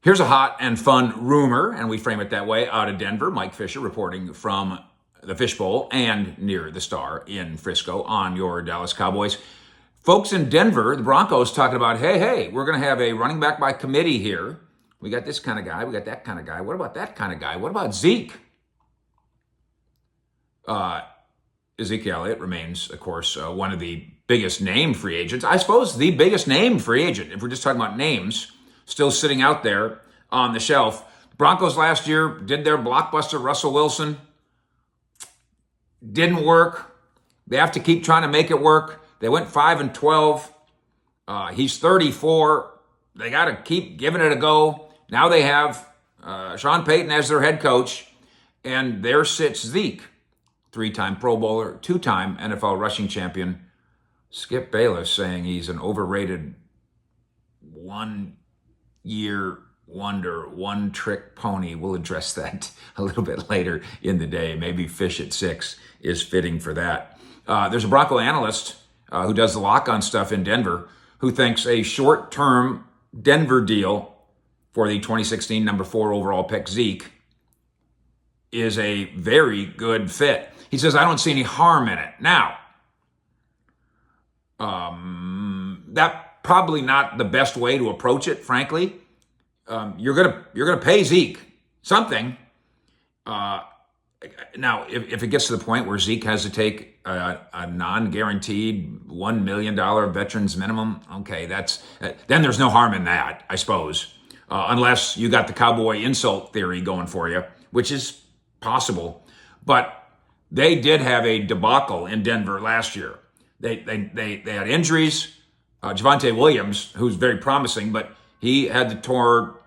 Here's a hot and fun rumor, and we frame it that way, out of Denver. Mike Fisher reporting from the Fishbowl and near the Star in Frisco on your Dallas Cowboys. Folks in Denver, the Broncos, talking about, hey, we're going to have a running back by committee here. We got this kind of guy. We got that kind of guy. What about that kind of guy? What about Zeke? ZEKE Elliott remains, of course, one of the biggest name free agents. I suppose the biggest name free agent, if we're just talking about names, still sitting out there on the shelf. Broncos last year did their blockbuster Russell Wilson. Didn't work. They have to keep trying to make it work. They went 5-12. He's 34. They got to keep giving it a go. Now they have Sean Payton as their head coach, and there sits Zeke, 3-time Pro Bowler, 2-time NFL rushing champion. Skip Bayless saying he's an overrated one-year wonder, one-trick pony. We'll address that a little bit later in the day. Maybe Fish at 6 is fitting for that. There's a Bronco analyst who does the lock-on stuff in Denver who thinks a short-term Denver deal for the 2016 number 4 overall pick Zeke is a very good fit. He says, I don't see any harm in it. Now, that probably not the best way to approach it, frankly. You're gonna pay Zeke something. Now, if it gets to the point where Zeke has to take a non-guaranteed $1 million veterans minimum, okay, then there's no harm in that, I suppose, unless you got the cowboy insult theory going for you, which is possible. But they did have a debacle in Denver last year. They had injuries. Javonte Williams, who's very promising, but he had tore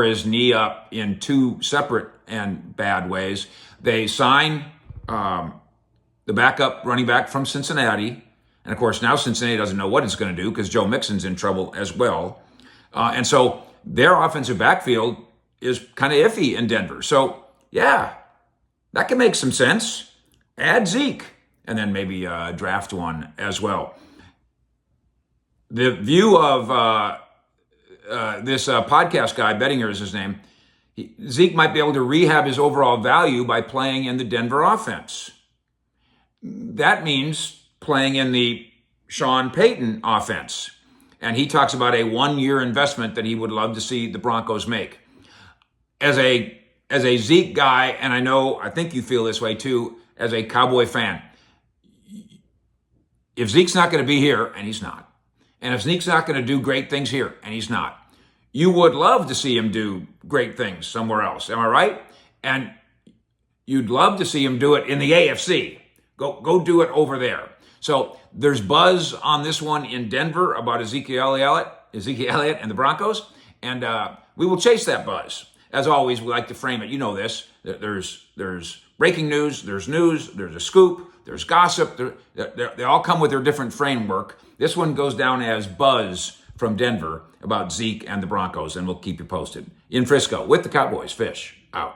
his knee up in 2 separate and bad ways. They signed the backup running back from Cincinnati. And of course, now Cincinnati doesn't know what it's going to do because Joe Mixon's in trouble as well. And so their offensive backfield is kind of iffy in Denver. So, yeah, that can make some sense. Add Zeke and then maybe draft one as well. The view of this podcast guy, Bettinger is his name, Zeke might be able to rehab his overall value by playing in the Denver offense. That means playing in the Sean Payton offense. And he talks about a 1-year investment that he would love to see the Broncos make. As a Zeke guy, and I think you feel this way too, as a Cowboy fan, if Zeke's not going to be here, and he's not, and if Zeke's not going to do great things here, and he's not, you would love to see him do great things somewhere else. Am I right? And you'd love to see him do it in the AFC. Go do it over there. So there's buzz on this one in Denver about ZEKE Elliott and the Broncos, and we will chase that buzz. As always, we like to frame it. You know this. There's breaking news, there's a scoop, there's gossip. They all come with their different framework. This one goes down as buzz from Denver about Zeke and the Broncos, and we'll keep you posted. In Frisco with the Cowboys, Fish out.